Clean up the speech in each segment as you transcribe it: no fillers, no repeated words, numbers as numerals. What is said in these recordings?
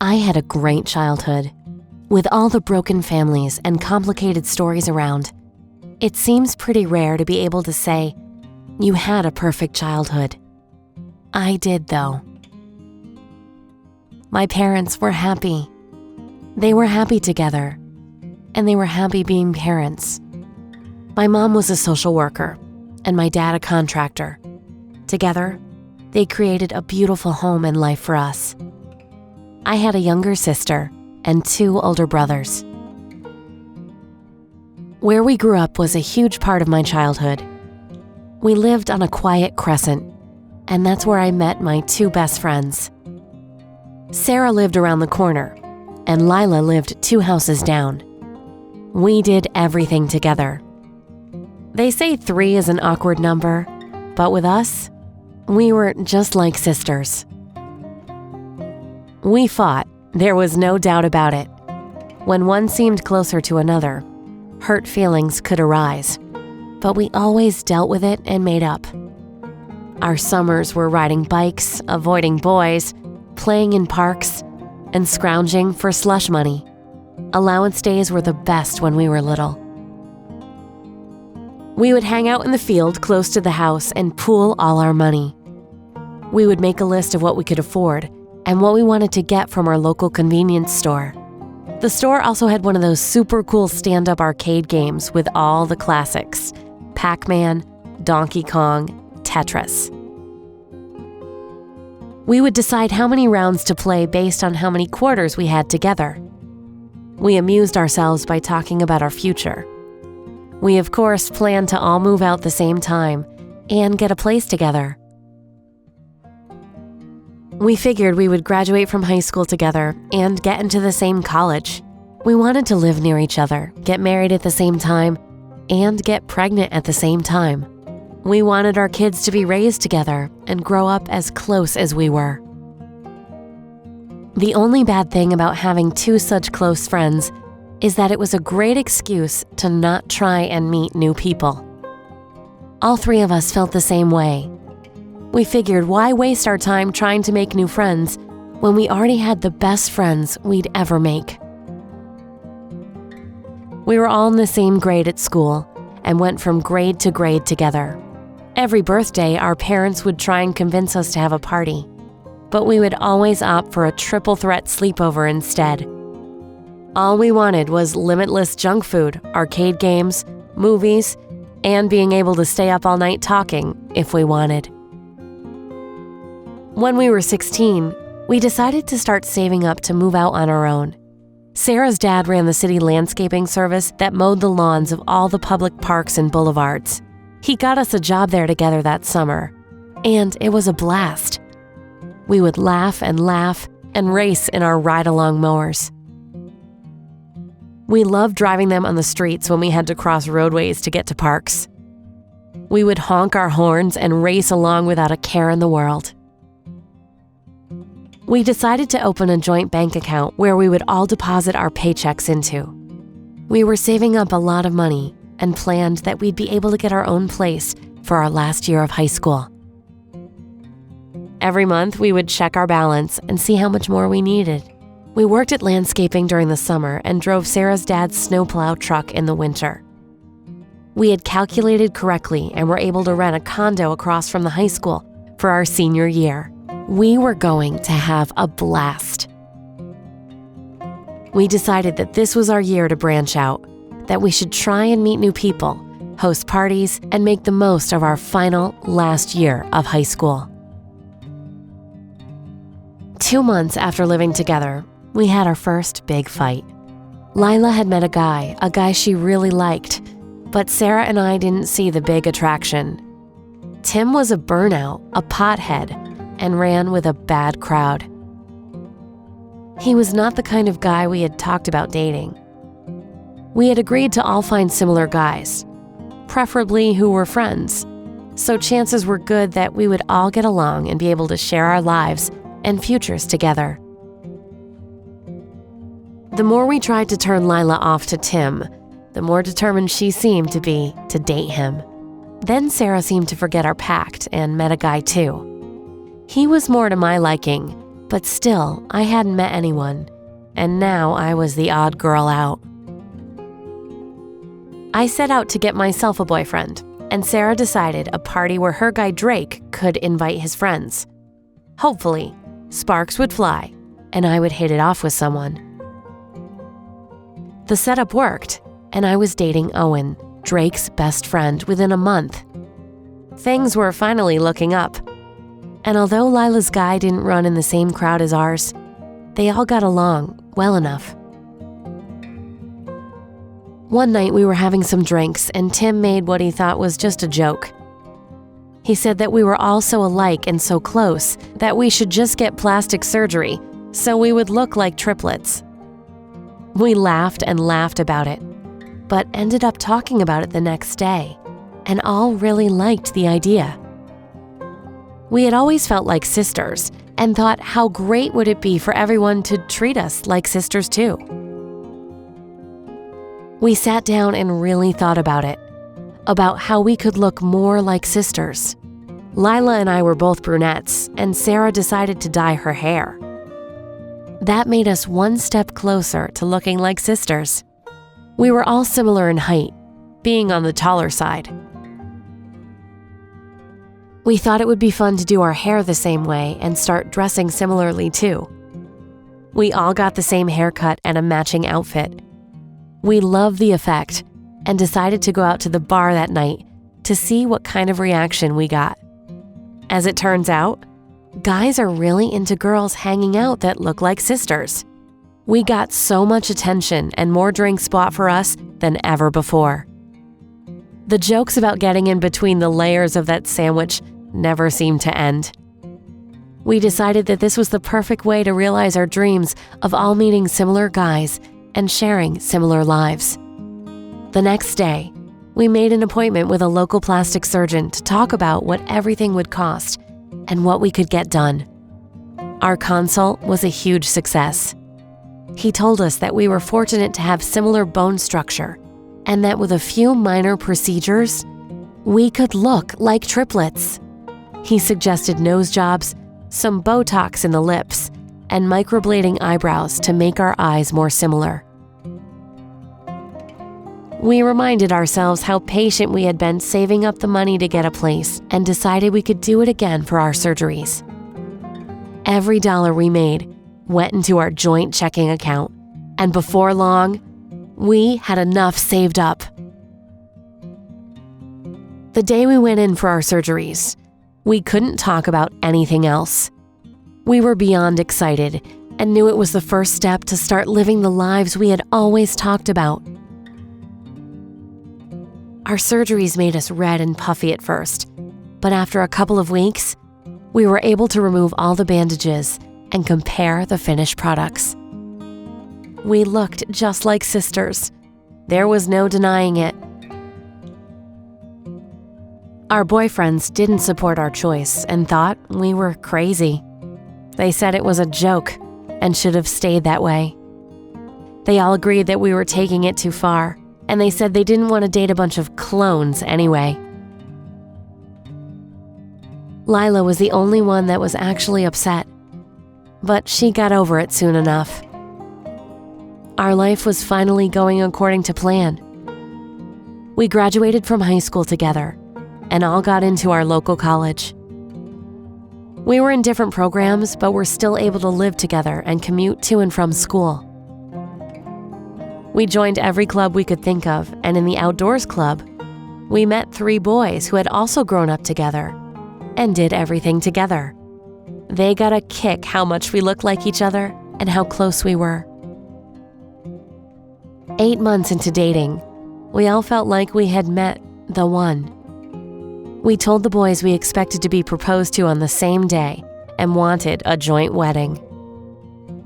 I had a great childhood. With all the broken families and complicated stories around, it seems pretty rare to be able to say, you had a perfect childhood. I did, though. My parents were happy. They were happy together, and they were happy being parents. My mom was a social worker, and my dad a contractor. Together, they created a beautiful home and life for us. I had a younger sister and 2 older brothers. Where we grew up was a huge part of my childhood. We lived on a quiet crescent, and that's where I met my 2 best friends. Sarah lived around the corner, and Lila lived 2 houses down. We did everything together. They say 3 is an awkward number, but with us, we were just like sisters. We fought, there was no doubt about it. When one seemed closer to another, hurt feelings could arise, but we always dealt with it and made up. Our summers were riding bikes, avoiding boys, playing in parks, and scrounging for slush money. Allowance days were the best when we were little. We would hang out in the field close to the house and pool all our money. We would make a list of what we could afford and what we wanted to get from our local convenience store. The store also had one of those super cool stand-up arcade games with all the classics: Pac-Man, Donkey Kong, Tetris. We would decide how many rounds to play based on how many quarters we had together. We amused ourselves by talking about our future. We, of course, planned to all move out the same time and get a place together. We figured we would graduate from high school together and get into the same college. We wanted to live near each other, get married at the same time, and get pregnant at the same time. We wanted our kids to be raised together and grow up as close as we were. The only bad thing about having 2 such close friends is that it was a great excuse to not try and meet new people. All 3 of us felt the same way. We figured, why waste our time trying to make new friends when we already had the best friends we'd ever make? We were all in the same grade at school and went from grade to grade together. Every birthday, our parents would try and convince us to have a party, but we would always opt for a triple threat sleepover instead. All we wanted was limitless junk food, arcade games, movies, and being able to stay up all night talking if we wanted. When we were 16, we decided to start saving up to move out on our own. Sarah's dad ran the city landscaping service that mowed the lawns of all the public parks and boulevards. He got us a job there together that summer, and it was a blast. We would laugh and race in our ride-along mowers. We loved driving them on the streets when we had to cross roadways to get to parks. We would honk our horns and race along without a care in the world. We decided to open a joint bank account where we would all deposit our paychecks into. We were saving up a lot of money and planned that we'd be able to get our own place for our last year of high school. Every month, we would check our balance and see how much more we needed. We worked at landscaping during the summer and drove Sarah's dad's snowplow truck in the winter. We had calculated correctly and were able to rent a condo across from the high school for our senior year. We were going to have a blast. We decided that this was our year to branch out, that we should try and meet new people, host parties, and make the most of our last year of high school. 2 months after living together, we had our first big fight. Lila had met a guy she really liked, but Sarah and I didn't see the big attraction. Tim was a burnout, a pothead, and ran with a bad crowd. He was not the kind of guy we had talked about dating. We had agreed to all find similar guys, preferably who were friends, so chances were good that we would all get along and be able to share our lives and futures together. The more we tried to turn Lila off to Tim, the more determined she seemed to be to date him. Then Sarah seemed to forget our pact and met a guy too. He was more to my liking, But still, I hadn't met anyone, and now I was the odd girl out. I set out to get myself a boyfriend, and Sarah decided a party where her guy Drake could invite his friends. Hopefully, sparks would fly, and I would hit it off with someone. The setup worked, and I was dating Owen, Drake's best friend, within a month. Things were finally looking up. And although Lila's guy didn't run in the same crowd as ours, they all got along well enough. One night we were having some drinks, and Tim made what he thought was just a joke. He said that we were all so alike and so close that we should just get plastic surgery so we would look like triplets. We laughed and laughed about it, but ended up talking about it the next day, and all really liked the idea. We had always felt like sisters and thought how great would it be for everyone to treat us like sisters too. We sat down and really thought about how we could look more like sisters. Lila and I were both brunettes, and Sarah decided to dye her hair. That made us one step closer to looking like sisters. We were all similar in height, being on the taller side. We thought it would be fun to do our hair the same way and start dressing similarly too. We all got the same haircut and a matching outfit. We loved the effect and decided to go out to the bar that night to see what kind of reaction we got. As it turns out, guys are really into girls hanging out that look like sisters. We got so much attention and more drinks bought for us than ever before. The jokes about getting in between the layers of that sandwich never seemed to end. We decided that this was the perfect way to realize our dreams of all meeting similar guys and sharing similar lives. The next day, we made an appointment with a local plastic surgeon to talk about what everything would cost and what we could get done. Our consult was a huge success. He told us that we were fortunate to have similar bone structure and that with a few minor procedures, we could look like triplets. He suggested nose jobs, some Botox in the lips, and microblading eyebrows to make our eyes more similar. We reminded ourselves how patient we had been saving up the money to get a place and decided we could do it again for our surgeries. Every dollar we made went into our joint checking account, and before long, we had enough saved up. The day we went in for our surgeries, we couldn't talk about anything else. We were beyond excited and knew it was the first step to start living the lives we had always talked about. Our surgeries made us red and puffy at first, but after a couple of weeks, we were able to remove all the bandages and compare the finished products. We looked just like sisters. There was no denying it. Our boyfriends didn't support our choice and thought we were crazy. They said it was a joke and should have stayed that way. They all agreed that we were taking it too far, and they said they didn't want to date a bunch of clones anyway. Lila was the only one that was actually upset, but she got over it soon enough. Our life was finally going according to plan. We graduated from high school together and all got into our local college. We were in different programs, but were still able to live together and commute to and from school. We joined every club we could think of, and in the outdoors club, we met 3 boys who had also grown up together and did everything together. They got a kick how much we looked like each other and how close we were. 8 months into dating, we all felt like we had met the one. We told the boys we expected to be proposed to on the same day and wanted a joint wedding.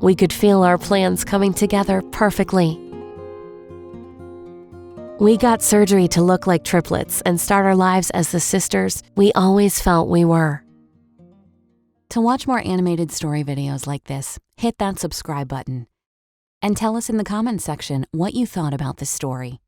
We could feel our plans coming together perfectly. We got surgery to look like triplets and start our lives as the sisters we always felt we were. To watch more animated story videos like this, hit that subscribe button. And tell us in the comments section what you thought about this story.